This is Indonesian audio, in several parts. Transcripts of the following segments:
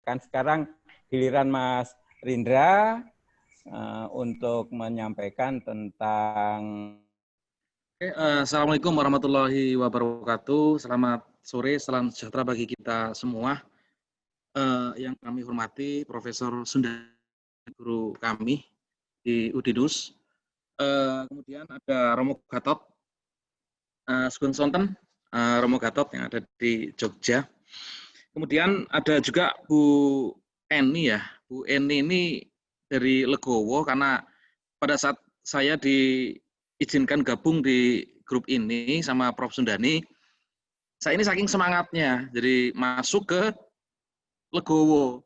Kan sekarang giliran Mas Rindra untuk menyampaikan tentang. Assalamualaikum warahmatullahi wabarakatuh. Selamat sore, salam sejahtera bagi kita semua. Yang kami hormati Profesor Sundani, guru kami di Udinus. Kemudian ada Romo Gatot, Sugeng Sonten, Romo Gatot yang ada di Jogja. Kemudian ada juga Bu Eni ya. Bu Eni ini dari Legowo karena pada saat saya diizinkan gabung di grup ini sama Prof. Sundani, saya ini saking semangatnya, jadi masuk ke Legowo.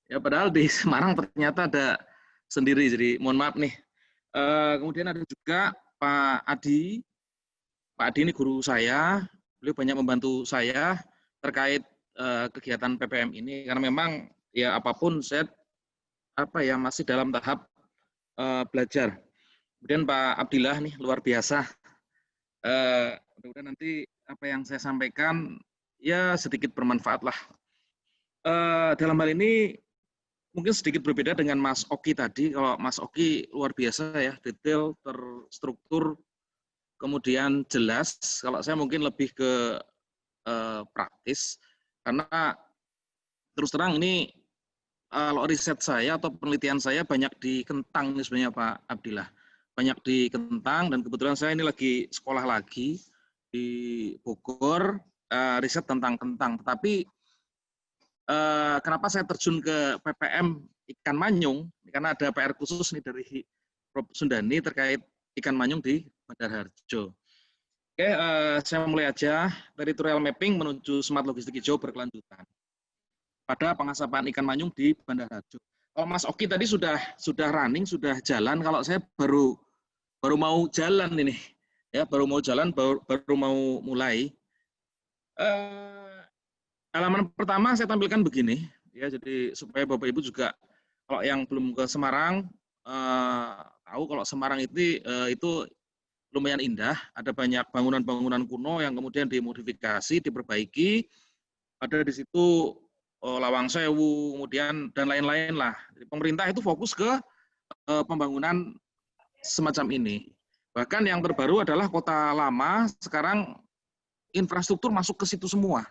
Ya padahal di Semarang ternyata ada sendiri, jadi mohon maaf nih. Kemudian ada juga Pak Adi. Pak Adi ini guru saya, beliau banyak membantu saya terkait kegiatan PPM ini karena memang ya apapun saya masih dalam tahap belajar. Kemudian Pak Abdillah nih luar biasa. Mudah-mudahan nanti apa yang saya sampaikan ya sedikit bermanfaat lah. Dalam hal ini mungkin sedikit berbeda dengan Mas Oki tadi. Kalau Mas Oki luar biasa ya, detail, terstruktur, kemudian jelas. Kalau saya mungkin lebih ke praktis, karena terus terang ini kalau riset saya atau penelitian saya banyak di Kentang ini sebenarnya Pak Abdillah. Banyak di Kentang dan kebetulan saya ini lagi sekolah lagi di Bogor, riset tentang Kentang. Tetapi kenapa saya terjun ke PPM ikan manyung? Karena ada PR khusus nih dari Prof. Sundani terkait ikan manyung di Bandar Harjo. Oke, saya mulai aja. Territorial mapping menuju smart logistik hijau berkelanjutan pada pengasapan ikan manyung di Bandar Harjo. Kalau Mas Oki tadi sudah running, sudah jalan. Kalau saya baru mau jalan ini, ya baru mau jalan, baru mau mulai. Halaman pertama saya tampilkan begini, ya jadi supaya Bapak Ibu juga kalau yang belum ke Semarang tahu kalau Semarang itu lumayan indah, ada banyak bangunan-bangunan kuno yang kemudian dimodifikasi, diperbaiki, ada di situ Lawang Sewu, kemudian dan lain-lain lah. Jadi pemerintah itu fokus ke pembangunan semacam ini. Bahkan yang terbaru adalah Kota Lama, sekarang infrastruktur masuk ke situ semua.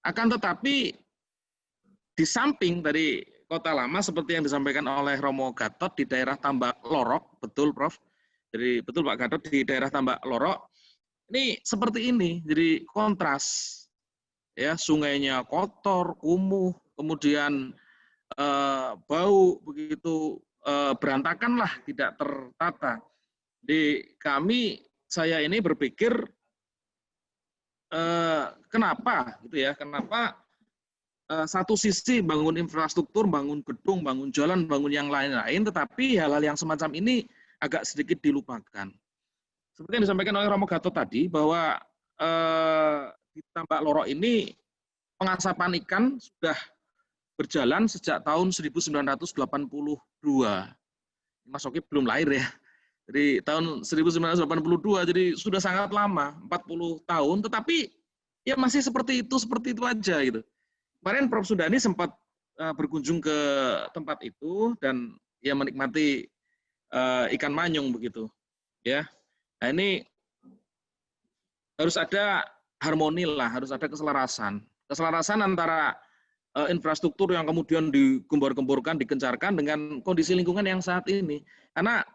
Akan tetapi di samping dari Kota Lama seperti yang disampaikan oleh Romo Gatot di daerah Tambak Lorok, betul Prof. Jadi betul Pak Gatot di daerah Tambak Lorok. Ini seperti ini, jadi kontras. Ya, sungainya kotor, kumuh, kemudian bau begitu berantakan lah, tidak tertata. Di saya ini berpikir kenapa gitu ya? Kenapa satu sisi bangun infrastruktur, bangun gedung, bangun jalan, bangun yang lain-lain, tetapi hal-hal yang semacam ini agak sedikit dilupakan. Seperti yang disampaikan oleh Romo Gatot tadi, bahwa di Tambak Lorok ini pengasapan ikan sudah berjalan sejak tahun 1982. Mas Oki belum lahir ya. Jadi tahun 1982, jadi sudah sangat lama, 40 tahun, tetapi ya masih seperti itu aja gitu. Kemarin Prof. Sundani sempat berkunjung ke tempat itu dan ya menikmati ikan manyung begitu. Ya, nah ini harus ada harmoni lah, harus ada keselarasan antara infrastruktur yang kemudian digembor-gemborkan, dikencarkan dengan kondisi lingkungan yang saat ini. Karena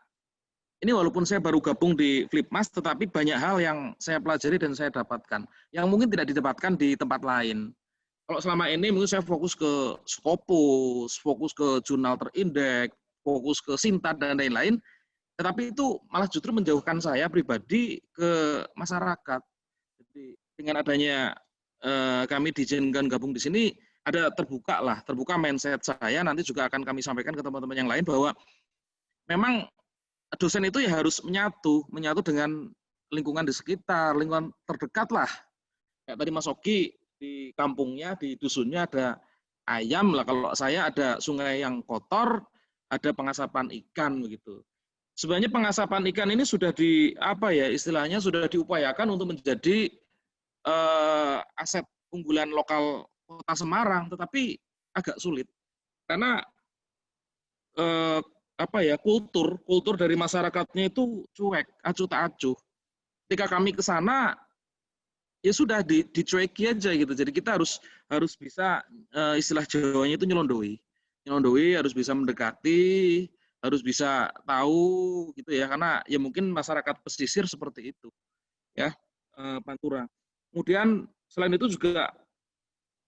ini walaupun saya baru gabung di Flipmas, tetapi banyak hal yang saya pelajari dan saya dapatkan, yang mungkin tidak didapatkan di tempat lain. Kalau selama ini mungkin saya fokus ke Scopus, fokus ke jurnal terindeks, fokus ke Sintat dan lain-lain, tetapi itu malah justru menjauhkan saya pribadi ke masyarakat. Jadi dengan adanya kami diizinkan gabung di sini, terbuka mindset saya, nanti juga akan kami sampaikan ke teman-teman yang lain bahwa memang dosen itu ya harus menyatu dengan lingkungan di sekitar, lingkungan terdekat lah. Kayak tadi Mas Oki di kampungnya, di dusunnya ada ayam lah, kalau saya ada sungai yang kotor, ada pengasapan ikan begitu. Sebenarnya pengasapan ikan ini sudah istilahnya sudah diupayakan untuk menjadi aset unggulan lokal Kota Semarang, tetapi agak sulit karena kultur dari masyarakatnya itu cuek, acuh tak acuh. Ketika kami ke sana ya sudah dicueki aja gitu. Jadi kita harus bisa istilah Jawanya itu nyelondoi. Nyelondoi harus bisa mendekati, harus bisa tahu gitu ya karena ya mungkin masyarakat pesisir seperti itu ya Pantura. Kemudian selain itu juga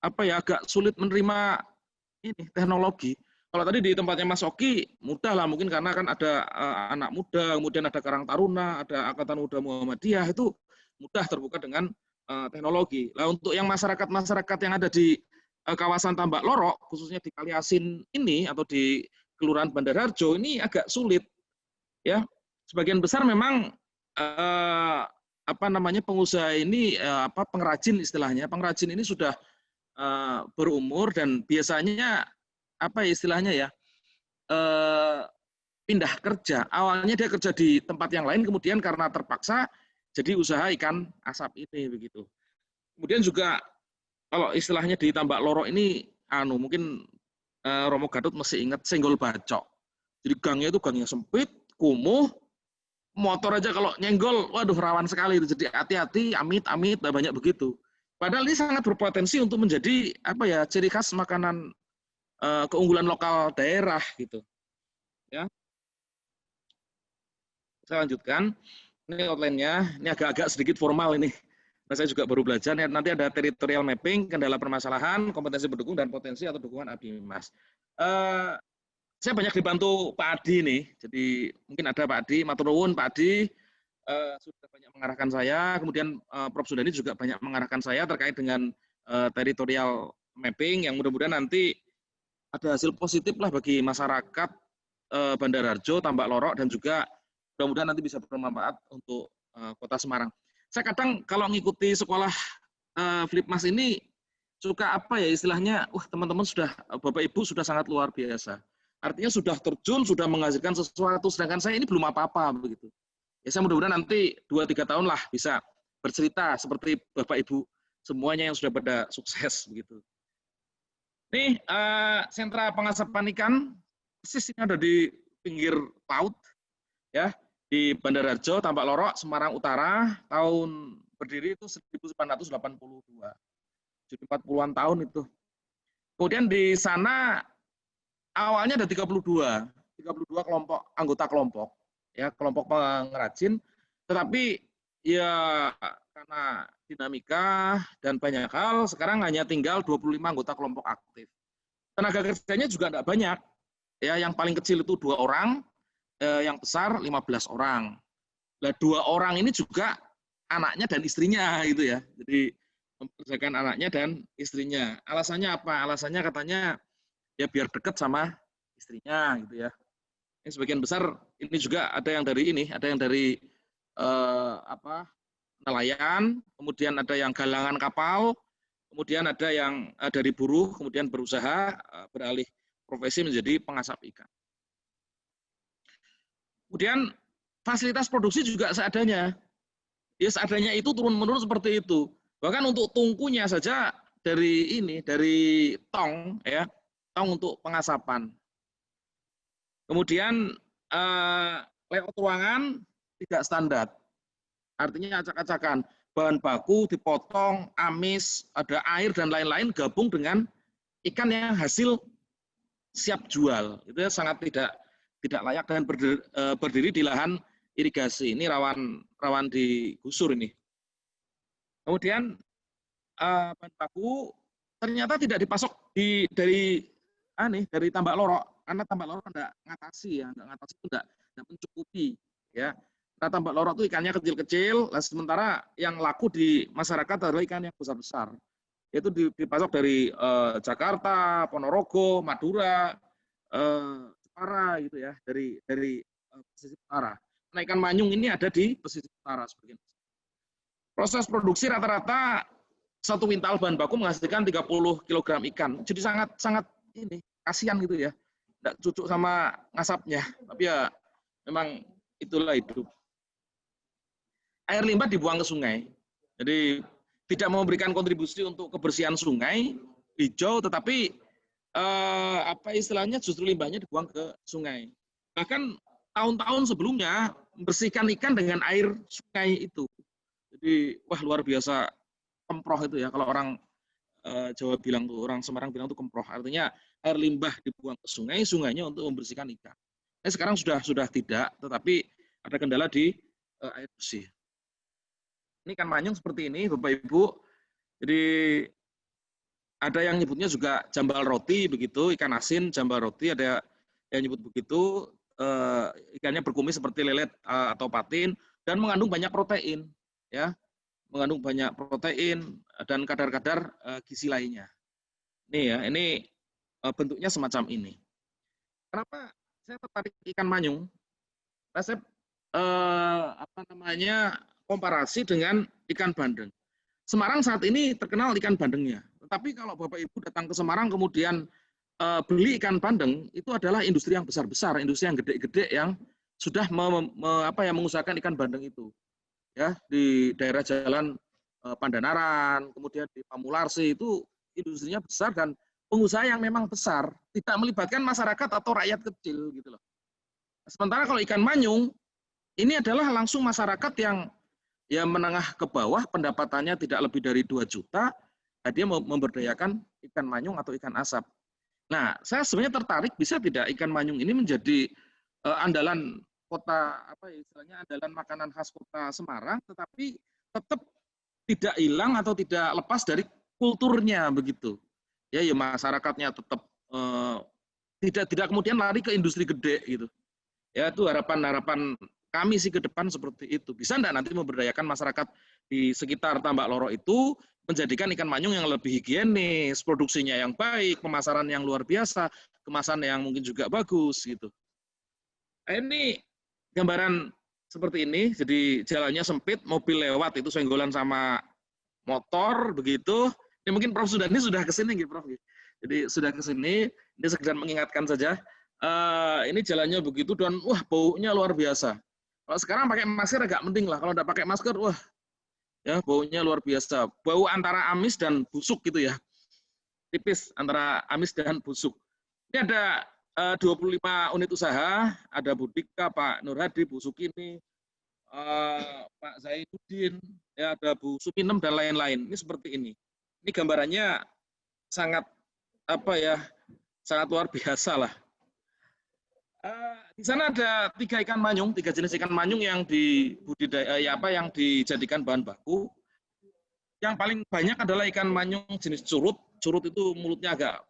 agak sulit menerima ini teknologi. Kalau tadi di tempatnya Mas Oki mudah lah mungkin karena kan ada anak muda, kemudian ada Karang Taruna, ada Angkatan Muda Muhammadiyah itu mudah terbuka dengan teknologi. Nah untuk yang masyarakat yang ada di kawasan Tambak Lorok, khususnya di Kaliasin ini atau di Kelurahan Bandar Harjo ini agak sulit ya. Sebagian besar memang pengusaha ini pengrajin istilahnya, pengrajin ini sudah berumur dan biasanya istilahnya ya pindah kerja. Awalnya dia kerja di tempat yang lain, kemudian karena terpaksa jadi usaha ikan asap ini begitu. Kemudian juga kalau istilahnya di Tambak Lorok ini mungkin Romo Gatot masih ingat senggol bacok. Jadi gangnya sempit, kumuh, motor aja kalau nyenggol, waduh rawan sekali itu. Jadi hati-hati, amit-amit, banyak begitu. Padahal ini sangat berpotensi untuk menjadi ciri khas makanan keunggulan lokal daerah gitu. Ya. Saya lanjutkan. Ini outline-nya, ini agak-agak sedikit formal ini. Nah, saya juga baru belajar. Nanti ada territorial mapping, kendala permasalahan, kompetensi pendukung dan potensi atau dukungan ABIMAS. Saya banyak dibantu Pak Adi nih. Jadi mungkin ada Pak Adi, matur nuwun Pak Adi sudah banyak mengarahkan saya. Kemudian Prof Sudani juga banyak mengarahkan saya terkait dengan territorial mapping yang mudah-mudahan nanti ada hasil positif lah bagi masyarakat Bandar Harjo, Tambak Lorok dan juga mudah-mudahan nanti bisa bermanfaat untuk Kota Semarang. Saya kadang kalau ngikuti sekolah Flipmas ini suka istilahnya, teman-teman sudah Bapak Ibu sudah sangat luar biasa. Artinya sudah terjun, sudah menghasilkan sesuatu, sedangkan saya ini belum apa-apa begitu. Ya saya mudah-mudahan nanti 2-3 tahun lah bisa bercerita seperti Bapak Ibu semuanya yang sudah pada sukses begitu. Nih sentra pengasapan ikan persis ini ada di pinggir laut ya di Bandar Harjo, Tambak Lorok, Semarang Utara. Tahun berdiri itu 1982. Jadi 40-an tahun itu. Kemudian di sana awalnya ada 32 kelompok anggota kelompok ya, kelompok pengrajin, tetapi ya karena dinamika dan banyak hal sekarang hanya tinggal 25 anggota kelompok aktif. Tenaga kerjanya juga tidak banyak. Ya, yang paling kecil itu 2 orang, yang besar 15 orang. Nah, 2 orang ini juga anaknya dan istrinya gitu ya. Jadi mempekerjakan anaknya dan istrinya. Alasannya apa? Alasannya katanya ya biar dekat sama istrinya gitu ya. Ini sebagian besar ini juga ada yang dari nelayan, kemudian ada yang galangan kapal, kemudian ada yang dari buruh, kemudian berusaha beralih profesi menjadi pengasap ikan. Kemudian fasilitas produksi juga seadanya. Ya seadanya itu turun-menurun seperti itu. Bahkan untuk tungkunya saja dari tong ya, tong untuk pengasapan. Kemudian layout ruangan tidak standar. Artinya acak-acakan. Bahan baku dipotong, amis, ada air dan lain-lain gabung dengan ikan yang hasil siap jual. Itu sangat tidak layak dan berdiri di lahan irigasi. Ini rawan digusur ini. Kemudian bahan baku ternyata tidak dipasok dari Tambak Lorok, karena Tambak Lorok tidak ngatasi itu tidak mencukupi ya. Nah, Tambak Lorok itu ikannya kecil-kecil, sementara yang laku di masyarakat adalah ikan yang besar-besar. Yaitu dipasok dari Jakarta, Ponorogo, Madura, Jepara gitu ya, dari pesisir utara. Nah, ikan manyung ini ada di pesisir utara sebagian. Proses produksi rata-rata 1 kuintal bahan baku menghasilkan 30 kg ikan. Jadi sangat ini kasihan gitu ya. Tidak cocok sama ngasapnya, tapi ya memang itulah hidup. Air limbah dibuang ke sungai. Jadi tidak memberikan kontribusi untuk kebersihan sungai hijau, tetapi apa istilahnya justru limbahnya dibuang ke sungai. Bahkan tahun-tahun sebelumnya membersihkan ikan dengan air sungai itu. Jadi wah luar biasa kemproh itu ya. Kalau orang Jawa bilang tuh, orang Semarang bilang tuh kemproh. Artinya air limbah dibuang ke sungai, sungainya untuk membersihkan ikan. Nah, sekarang sudah tidak, tetapi ada kendala di air bersih. Ini ikan manyung seperti ini, Bapak Ibu. Jadi ada yang nyebutnya juga jambal roti begitu, ikan asin jambal roti, ada yang nyebut begitu. Ikannya berkumis seperti lelet atau patin dan mengandung banyak protein, ya, mengandung banyak protein dan kadar-kadar gizi lainnya. Nih ya, ini bentuknya semacam ini. Kenapa saya tertarik ikan manyung? Karena saya komparasi dengan ikan bandeng. Semarang saat ini terkenal ikan bandengnya. Tetapi kalau Bapak Ibu datang ke Semarang kemudian beli ikan bandeng, itu adalah industri yang besar-besar, industri yang gede-gede yang sudah mengusahakan ikan bandeng itu. Ya, di daerah Jalan Pandanaran, kemudian di Pamularsi itu industrinya besar dan pengusaha yang memang besar, tidak melibatkan masyarakat atau rakyat kecil gitu loh. Sementara kalau ikan manyung ini adalah langsung masyarakat yang ya menengah ke bawah, pendapatannya tidak lebih dari 2 juta, dia memberdayakan ikan manyung atau ikan asap. Nah, saya sebenarnya tertarik bisa tidak ikan manyung ini menjadi andalan kota, andalan makanan khas kota Semarang, tetapi tetap tidak hilang atau tidak lepas dari kulturnya begitu. Ya, masyarakatnya tetap tidak kemudian lari ke industri gede gitu. Ya, itu harapan kami sih ke depan seperti itu. Bisa enggak nanti memberdayakan masyarakat di sekitar Tambak Loro itu, menjadikan ikan manyung yang lebih higienis, produksinya yang baik, pemasaran yang luar biasa, kemasan yang mungkin juga bagus gitu. Nah, ini gambaran seperti ini, jadi jalannya sempit, mobil lewat itu senggolan sama motor begitu. Ini mungkin Prof Sudani sudah ke sini gitu, Prof. Jadi sudah ke sini, ini sekedar mengingatkan saja. Ini jalannya begitu dan wah baunya luar biasa. Kalau sekarang pakai masker agak penting lah. Kalau tidak pakai masker, wah ya baunya luar biasa. Bau antara amis dan busuk gitu ya. Tipis antara amis dan busuk. Ini ada 25 unit usaha, ada Budika, Pak Nur Hadi, Bu Sukini, Pak Zainuddin, ya ada Bu Supinem dan lain-lain. Ini seperti ini. Ini gambarannya sangat sangat luar biasa lah. Di sana ada 3 ikan manyung, 3 jenis ikan manyung yang yang dijadikan bahan baku. Yang paling banyak adalah ikan manyung jenis curut. Curut itu mulutnya agak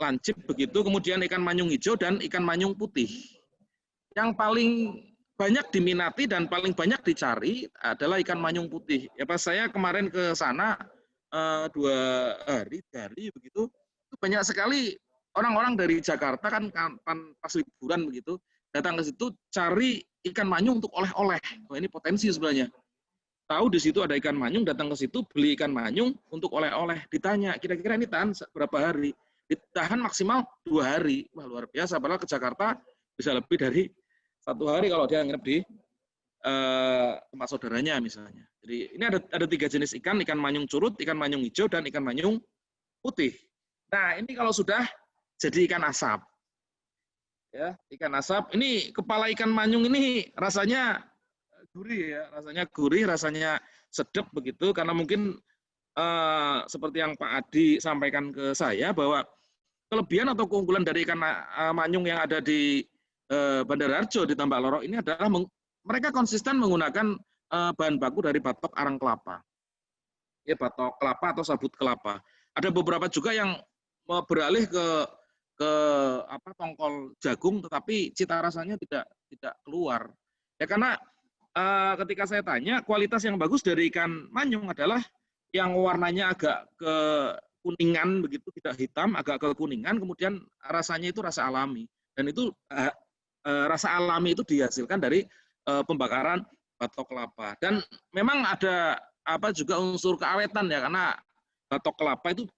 lancip begitu. Kemudian ikan manyung hijau dan ikan manyung putih. Yang paling banyak diminati dan paling banyak dicari adalah ikan manyung putih. Ya pas saya kemarin ke sana 2 hari begitu, itu banyak sekali orang-orang dari Jakarta kan pas liburan begitu, datang ke situ cari ikan manyung untuk oleh-oleh. Wah, ini potensi sebenarnya. Tahu di situ ada ikan manyung, datang ke situ beli ikan manyung untuk oleh-oleh. Ditanya, kira-kira ini tahan berapa hari? Ditahan maksimal 2 hari. Wah, luar biasa. Padahal ke Jakarta bisa lebih dari 1 hari kalau dia nginep di tempat saudaranya misalnya. Jadi ini ada 3 jenis ikan manyung curut, ikan manyung hijau, dan ikan manyung putih. Nah, ini kalau sudah jadi ikan asap. Ya, ikan asap. Ini kepala ikan manyung ini rasanya gurih ya, rasanya sedap begitu karena mungkin seperti yang Pak Adi sampaikan ke saya bahwa kelebihan atau keunggulan dari ikan manyung yang ada di Bandar Harjo di Tambak Loro ini adalah mereka konsisten menggunakan bahan baku dari batok arang kelapa. Ya, batok kelapa atau sabut kelapa. Ada beberapa juga yang beralih ke tongkol jagung, tetapi cita rasanya tidak keluar. Ya karena ketika saya tanya, kualitas yang bagus dari ikan manyung adalah yang warnanya agak ke kuningan begitu, tidak hitam, agak ke kuningan, kemudian rasanya itu rasa alami. Dan itu rasa alami itu dihasilkan dari pembakaran batok kelapa. Dan memang ada juga unsur keawetan ya, karena batok kelapa itu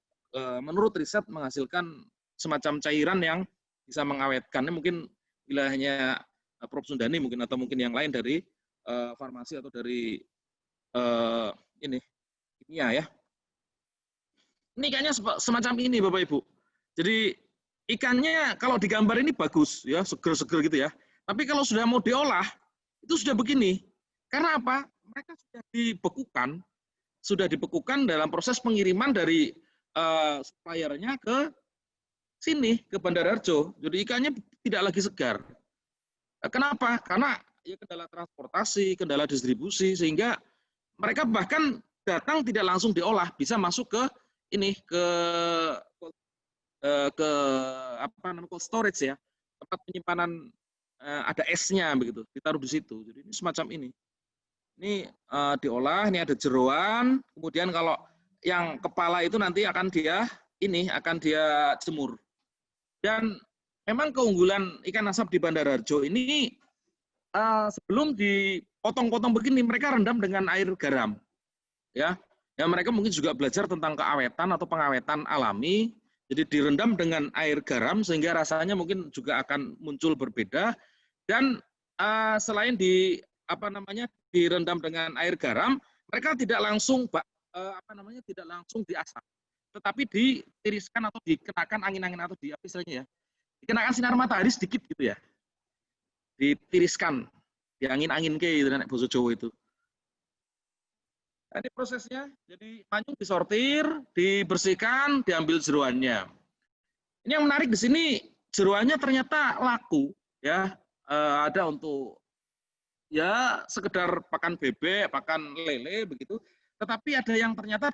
menurut riset menghasilkan semacam cairan yang bisa mengawetkan. Mungkin wilayahnya Prof Sundani mungkin atau mungkin yang lain dari farmasi atau dari kimia ya. Ini kayaknya semacam ini Bapak Ibu. Jadi ikannya kalau di gambar ini bagus ya, seger-seger gitu ya. Tapi kalau sudah mau diolah itu sudah begini. Karena apa? Mereka sudah dibekukan dalam proses pengiriman dari suppliernya ke sini ke Bandar Harjo. Jadi ikannya tidak lagi segar. Kenapa? Karena ya kendala transportasi, kendala distribusi, sehingga mereka bahkan datang tidak langsung diolah, bisa masuk ke ini ke apa namanya cold storage ya, tempat penyimpanan ada esnya begitu, ditaruh di situ. Jadi ini semacam ini. Ini diolah, ini ada jeroan, kemudian kalau yang kepala itu nanti akan dia jemur. Dan memang keunggulan ikan asap di Bandar Harjo ini sebelum dipotong-potong begini mereka rendam dengan air garam. Ya, mereka mungkin juga belajar tentang keawetan atau pengawetan alami. Jadi direndam dengan air garam sehingga rasanya mungkin juga akan muncul berbeda. Dan selain direndam dengan air garam, mereka tidak langsung tidak langsung diasap, tetapi ditiriskan atau dikenakan angin-angin atau apa istilahnya ya, dikenakan sinar matahari sedikit gitu ya, ditiriskan, diangin-angin ke gitu nek basa Jawa itu. Nah, ini prosesnya, jadi manyung disortir, dibersihkan, diambil jeroannya. Ini yang menarik di sini, jeroannya ternyata laku ya, ada untuk ya sekedar pakan bebek, pakan lele begitu. Tetapi ada yang ternyata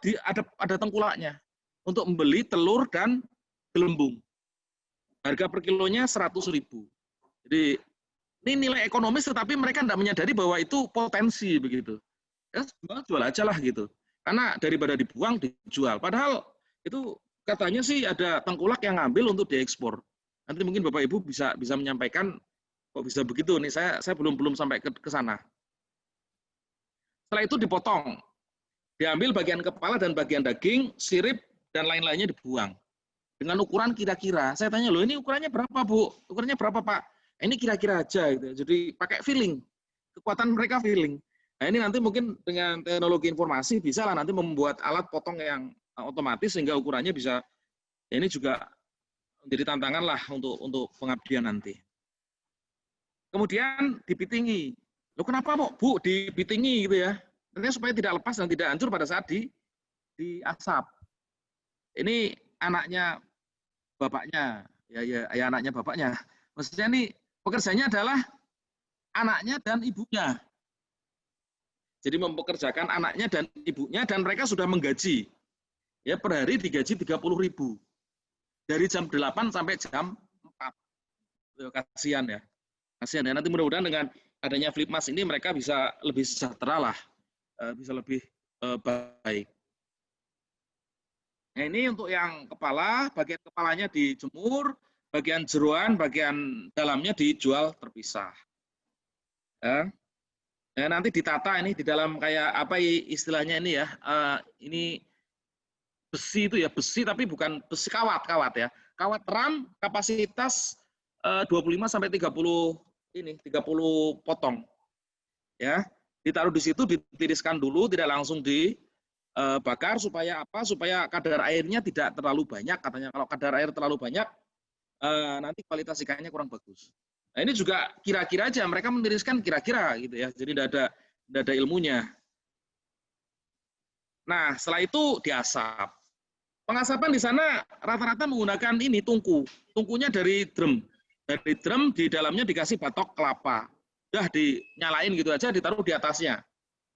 ada tengkulaknya untuk membeli telur dan gelembung. Harga per kilonya 100.000. Jadi ini nilai ekonomis, tetapi mereka tidak menyadari bahwa itu potensi begitu. Ya jual aja lah gitu. Karena daripada dibuang dijual. Padahal itu katanya sih ada tengkulak yang ngambil untuk diekspor. Nanti mungkin Bapak Ibu bisa menyampaikan kok bisa begitu nih, saya belum sampai ke sana. Setelah itu dipotong, diambil bagian kepala dan bagian daging, sirip dan lain-lainnya dibuang dengan ukuran kira-kira. Saya tanya, loh ini ukurannya berapa Bu? Ukurannya berapa Pak? Ini kira-kira aja gitu. Jadi pakai feeling, kekuatan mereka feeling. Nah ini nanti mungkin dengan teknologi informasi bisa lah nanti membuat alat potong yang otomatis sehingga ukurannya bisa. Ya ini juga menjadi tantangan lah untuk pengabdian nanti. Kemudian dipitingi. Loh kenapa Bu dipitingi gitu ya? Ternyata supaya tidak lepas dan tidak hancur pada saat diasap. Ini anaknya bapaknya, ya anaknya bapaknya. Maksudnya ini pekerjaannya adalah anaknya dan ibunya. Jadi mempekerjakan anaknya dan ibunya dan mereka sudah menggaji. Ya per hari digaji 30.000. Dari jam 8 sampai jam 4. Kasihan ya. Kasihan ya. Nanti mudah-mudahan dengan adanya Flipmas ini mereka bisa lebih sejahtera lah. Bisa lebih baik. Nah ini untuk yang kepala, bagian kepalanya dijemur, bagian jeroan, bagian dalamnya dijual terpisah. Ya. Nah, nanti ditata ini di dalam kayak apa istilahnya ini ya, ini besi itu ya, besi tapi bukan besi kawat ya. Kawat ram kapasitas 25 sampai 30 potong. Ya, ditaruh di situ ditiriskan dulu, tidak langsung dibakar supaya apa? Supaya kadar airnya tidak terlalu banyak katanya. Kalau kadar air terlalu banyak nanti kualitas ikannya kurang bagus. Nah, ini juga kira-kira aja, mereka mentiriskan kira-kira gitu ya. Jadi tidak ada ilmunya. Nah, setelah itu diasap. Pengasapan di sana rata-rata menggunakan ini tungku. Tungkunya dari drum. Dari drum di dalamnya dikasih batok kelapa. Udah dinyalain gitu aja, ditaruh di atasnya.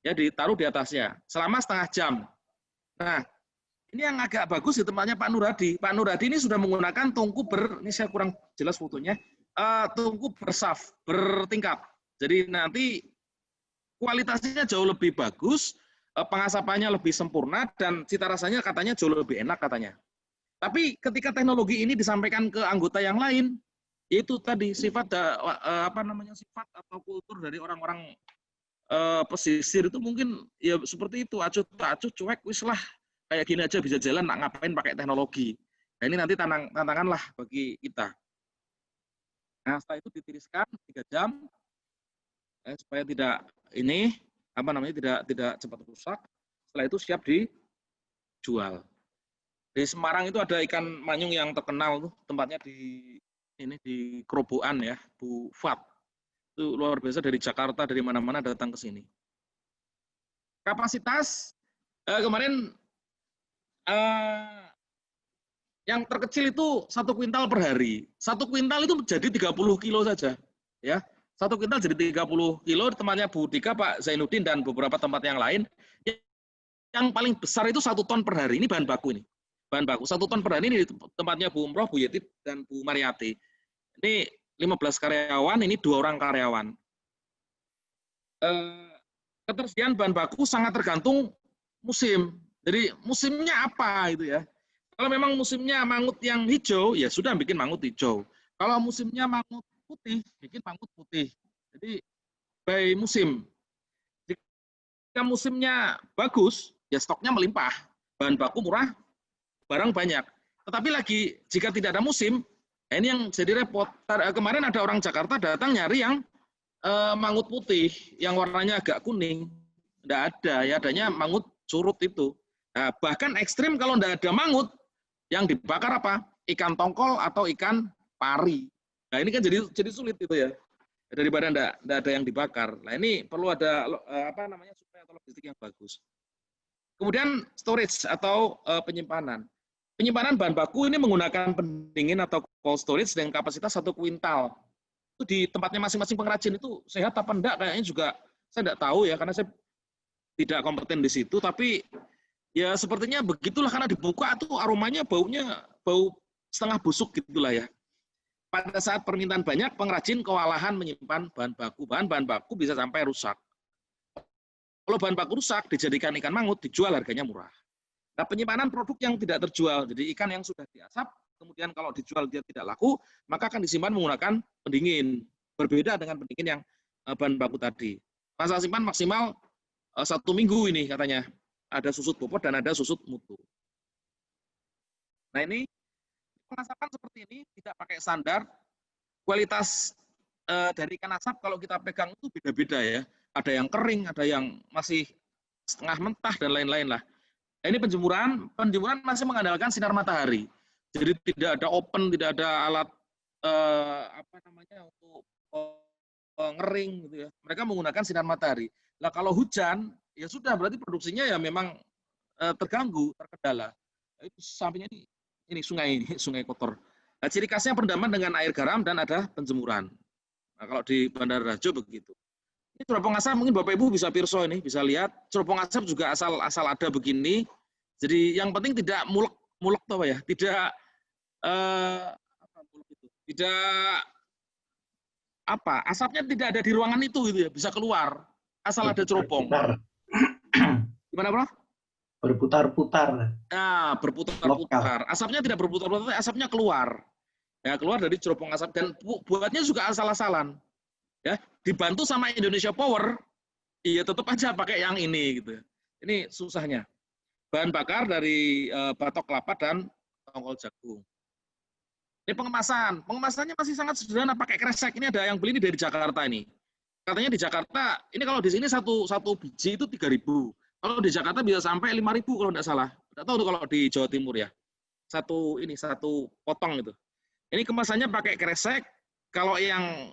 Ya, ditaruh di atasnya selama setengah jam. Nah, ini yang agak bagus di tempatnya Pak Nur Hadi. Pak Nur Hadi ini sudah menggunakan tungku ini saya kurang jelas fotonya, tungku bertingkat. Jadi nanti kualitasnya jauh lebih bagus, pengasapannya lebih sempurna, dan cita rasanya katanya jauh lebih enak katanya. Tapi ketika teknologi ini disampaikan ke anggota yang lain, itu tadi sifat sifat atau kultur dari orang-orang pesisir itu mungkin ya seperti itu, acuh tak acuh cuek wis lah. Kayak gini aja bisa jalan, nak ngapain pakai teknologi. Nah ini nanti tantangan lah bagi kita. Nah setelah itu ditiriskan 3 jam supaya tidak tidak cepat rusak. Setelah itu siap dijual. Di Semarang itu ada ikan manyung yang terkenal tuh, tempatnya di Kerobokan ya, Bu Fat. Itu luar biasa, dari Jakarta, dari mana-mana datang ke sini. Kapasitas kemarin yang terkecil itu 1 kuintal per hari. 1 kuintal itu jadi 30 kilo saja. Ya, 1 kuintal jadi 30 kilo, di tempatnya Bu Dika, Pak Zainuddin, dan beberapa tempat yang lain. Yang paling besar itu 1 ton per hari. Ini bahan baku ini. Bahan baku 1 ton per hari ini di tempatnya Bu Umroh, Bu Yeti, dan Bu Mariati. Ini 15 karyawan, ini 2 orang karyawan. Ketersediaan bahan baku sangat tergantung musim. Jadi musimnya apa itu ya. Kalau memang musimnya mangut yang hijau, ya sudah bikin mangut hijau. Kalau musimnya mangut putih, bikin mangut putih. Jadi by musim. Jika musimnya bagus, ya stoknya melimpah. Bahan baku murah, barang banyak. Tetapi lagi jika tidak ada musim, ini yang jadi repot. Kemarin ada orang Jakarta datang nyari yang mangut putih, yang warnanya agak kuning. Tidak ada, ya adanya mangut curut itu. Nah, bahkan ekstrim kalau tidak ada mangut, yang dibakar apa? Ikan tongkol atau ikan pari. Nah ini kan jadi sulit itu ya. Daripada tidak ada yang dibakar. Nah ini perlu ada suplai atau logistik yang bagus. Kemudian storage atau penyimpanan. Penyimpanan bahan baku ini menggunakan pendingin atau cold storage dengan kapasitas 1 kuintal. Itu di tempatnya masing-masing pengrajin itu sehat apa enggak, kayaknya juga saya tidak tahu ya, karena saya tidak kompeten di situ, tapi ya sepertinya begitulah, karena dibuka tuh aromanya baunya bau setengah busuk gitulah ya. Pada saat permintaan banyak, pengrajin kewalahan menyimpan bahan baku. Bahan baku bisa sampai rusak. Kalau bahan baku rusak, dijadikan ikan mangut, dijual harganya murah. Nah, penyimpanan produk yang tidak terjual, jadi ikan yang sudah diasap, kemudian kalau dijual dia tidak laku, maka akan disimpan menggunakan pendingin. Berbeda dengan pendingin yang bahan baku tadi. Masa simpan maksimal 1 minggu ini katanya. Ada susut bobot dan ada susut mutu. Nah ini pengasapan seperti ini tidak pakai standar. Kualitas dari ikan asap kalau kita pegang itu beda-beda ya. Ada yang kering, ada yang masih setengah mentah dan lain-lain lah. Nah, ini penjemuran masih mengandalkan sinar matahari. Jadi tidak ada open, tidak ada alat untuk ngering gitu ya. Mereka menggunakan sinar matahari. Nah kalau hujan ya sudah, berarti produksinya ya memang terganggu, terkendala. Itu sampingnya ini sungai kotor. Nah, ciri khasnya perendaman dengan air garam dan ada penjemuran. Nah, kalau di Bandar Rajo begitu. Ini cerobong asap, mungkin Bapak Ibu bisa pirso ini, bisa lihat. Cerobong asap juga asal ada begini. Jadi yang penting tidak mulek tuh ya, tidak asapnya tidak ada di ruangan itu gitu ya, bisa keluar. Asal ada cerobong. Gimana, Bro? Berputar-putar. Nah, berputar-putar. Asapnya tidak berputar-putar, asapnya keluar. Ya, keluar dari cerobong asap, dan buatnya juga asal-asalan. Ya, dibantu sama Indonesia Power, iya tetap aja pakai yang ini gitu. Ini susahnya. Bahan bakar dari batok kelapa dan tongkol jagung. Ini pengemasan. Pengemasannya masih sangat sederhana, pakai kresek. Ini ada yang beli ini dari Jakarta ini. Katanya di Jakarta, ini kalau di sini satu biji itu 3.000. Kalau di Jakarta bisa sampai 5.000 kalau tidak salah. Tidak tahu tuh kalau di Jawa Timur ya. Satu potong itu. Ini kemasannya pakai kresek. Kalau yang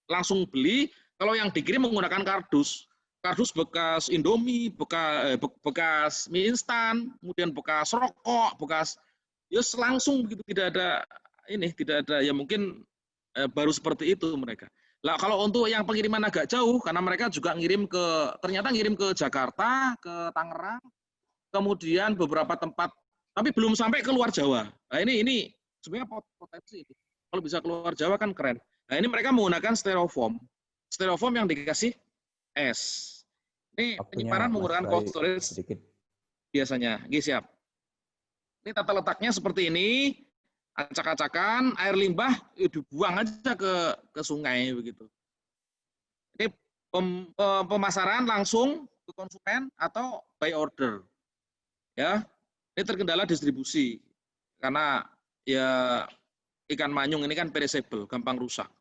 langsung beli, kalau yang dikirim menggunakan kardus. Kardus bekas Indomie, bekas mie instan, kemudian bekas rokok, bekas langsung begitu, tidak ada ya mungkin baru seperti itu mereka. Lah kalau untuk yang pengiriman agak jauh, karena mereka juga ternyata ngirim ke Jakarta, ke Tangerang, kemudian beberapa tempat, tapi belum sampai ke luar Jawa. Nah ini sebenarnya potensi itu. Kalau bisa keluar Jawa kan keren. Nah ini mereka menggunakan styrofoam yang dikasih es. Ini penyimpanan menggunakan cold storage sedikit. Biasanya. Oke, siap. Ini tata letaknya seperti ini. Acak-acakan, air limbah dibuang aja ke sungai begitu. Ini pemasaran langsung ke konsumen atau by order. Ya. Ini terkendala distribusi. Karena ya ikan manyung ini kan perishable, gampang rusak.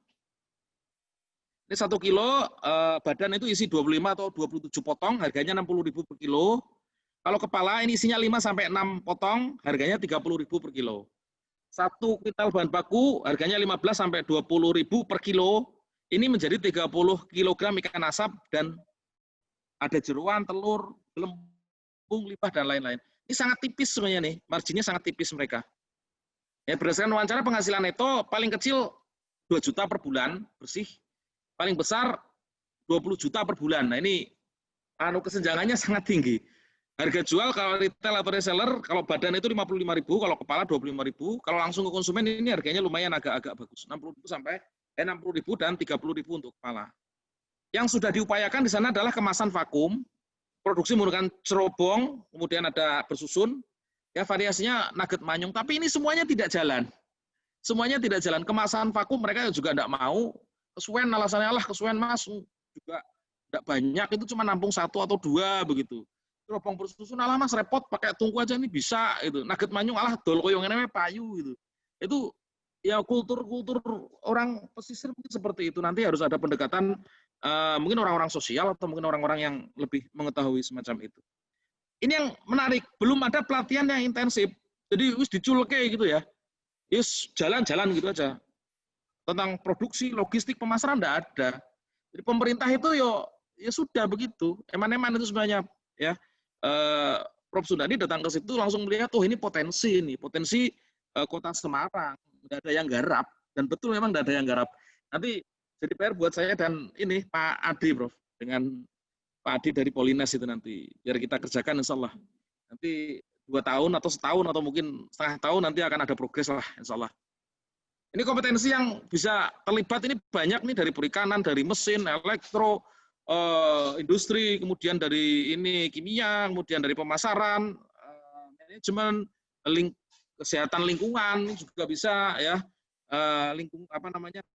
Ini 1 kilo badan itu isi 25 atau 27 potong, harganya 60.000 per kilo. Kalau kepala ini isinya 5 sampai 6 potong, harganya 30.000 per kilo. 1 kuintal bahan baku harganya 15 sampai 20.000 per kilo. Ini menjadi 30 kg ikan asap dan ada jeroan, telur, gelembung, limbah dan lain-lain. Ini sangat tipis sebenarnya nih, marginnya sangat tipis mereka. Ya, berdasarkan wawancara penghasilan neto paling kecil 2 juta per bulan bersih, paling besar 20 juta per bulan. Nah, ini kesenjangannya sangat tinggi. Harga jual kalau retail atau reseller, kalau badan itu 55.000, kalau kepala 25.000, kalau langsung ke konsumen ini harganya lumayan agak-agak bagus, 60.000 sampai 60.000 dan 30.000 untuk kepala. Yang sudah diupayakan di sana adalah kemasan vakum, produksi menggunakan cerobong, kemudian ada bersusun, ya variasinya nugget manyung, tapi ini semuanya tidak jalan. Semuanya tidak jalan. Kemasan vakum mereka juga tidak mau, kesuwen alasannya lah, kesuwen mas, juga tidak banyak, itu cuma nampung 1 atau 2 begitu. Cerobong bersusun alah mas repot pakai tungku aja nih bisa itu. Nugget manyung alah dol koyongnya payu gitu. Itu ya kultur orang pesisir mungkin seperti itu. Nanti harus ada pendekatan mungkin orang-orang sosial atau mungkin orang-orang yang lebih mengetahui semacam itu. Ini yang menarik, belum ada pelatihan yang intensif. Jadi wis diculke gitu ya. Yes, jalan-jalan gitu aja. Tentang produksi, logistik, pemasaran enggak ada. Jadi pemerintah itu ya sudah begitu. Eman-eman itu sebenarnya ya. Prof Sundani datang ke situ langsung melihat ini potensi kota Semarang, nggak ada yang garap, dan betul memang nggak ada yang garap. Nanti jadi PR buat saya dan ini Pak Adi, Prof, dengan Pak Adi dari Polines itu nanti biar kita kerjakan insya Allah. Nanti 2 tahun atau setahun atau mungkin setengah tahun nanti akan ada progres lah insya Allah. Ini kompetensi yang bisa terlibat ini banyak nih, dari perikanan, dari mesin, elektro, industri, kemudian dari ini kimia, kemudian dari pemasaran, manajemen, kesehatan lingkungan juga bisa ya,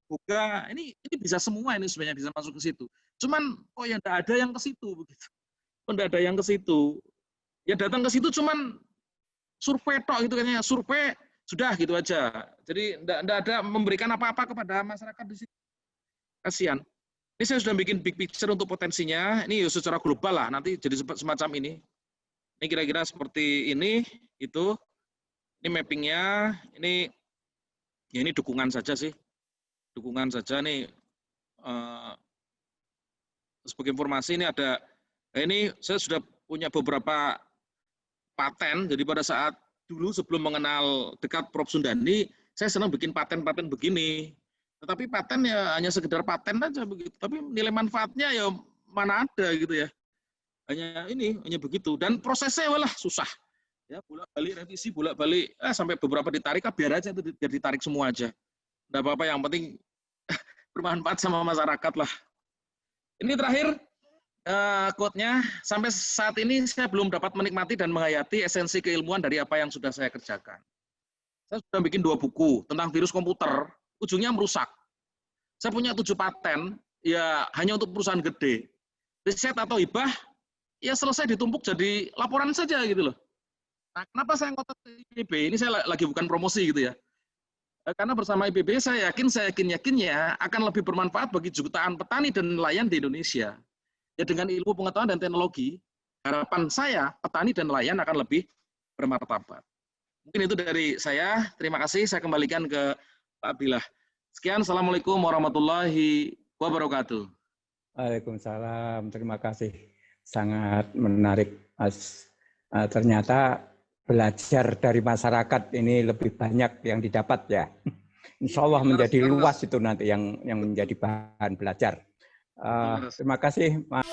boga, ini bisa semua, ini sebenarnya bisa masuk ke situ. Cuman ya enggak ada yang ke situ begitu. Enggak ada yang ke situ. Ya datang ke situ cuman survei tok gitu kayaknya, survei sudah gitu aja. Jadi enggak ada memberikan apa-apa kepada masyarakat di situ. Kasihan. Ini saya sudah bikin big picture untuk potensinya. Ini secara global lah, nanti jadi semacam ini. Ini kira-kira seperti ini, itu. Ini mappingnya, ini dukungan saja sih. Dukungan saja nih. Sebagai informasi ini ada, ini saya sudah punya beberapa paten. Jadi pada saat dulu sebelum mengenal dekat Prof Sundani, saya senang bikin paten-paten begini. Tetapi paten ya hanya sekedar paten aja begitu. Tapi nilai manfaatnya ya mana ada gitu ya. Hanya begitu. Dan prosesnya malah susah. Ya bolak-balik revisi, bolak-balik sampai beberapa ditarik, biar aja itu biar ditarik semua aja. Enggak apa-apa, yang penting bermanfaat sama masyarakat lah. Ini terakhir quote-nya, sampai saat ini saya belum dapat menikmati dan menghayati esensi keilmuan dari apa yang sudah saya kerjakan. Saya sudah bikin 2 buku tentang virus komputer, ujungnya merusak. Saya punya 7 paten, ya hanya untuk perusahaan gede. Riset atau hibah, ya selesai ditumpuk jadi laporan saja gitu loh. Nah, kenapa saya ngotot ke IPB? Ini saya lagi bukan promosi gitu ya. Karena bersama IPB saya yakin-yakinnya akan lebih bermanfaat bagi jutaan petani dan nelayan di Indonesia. Ya dengan ilmu pengetahuan dan teknologi, harapan saya petani dan nelayan akan lebih bermartabat. Mungkin itu dari saya. Terima kasih. Saya kembalikan ke Pak Abdillah. Sekian. Assalamualaikum warahmatullahi wabarakatuh. Waalaikumsalam. Terima kasih. Sangat menarik, Mas. Ternyata belajar dari masyarakat ini lebih banyak yang didapat ya. Insya Allah menjadi luas itu nanti yang menjadi bahan belajar. Terima kasih, Mas.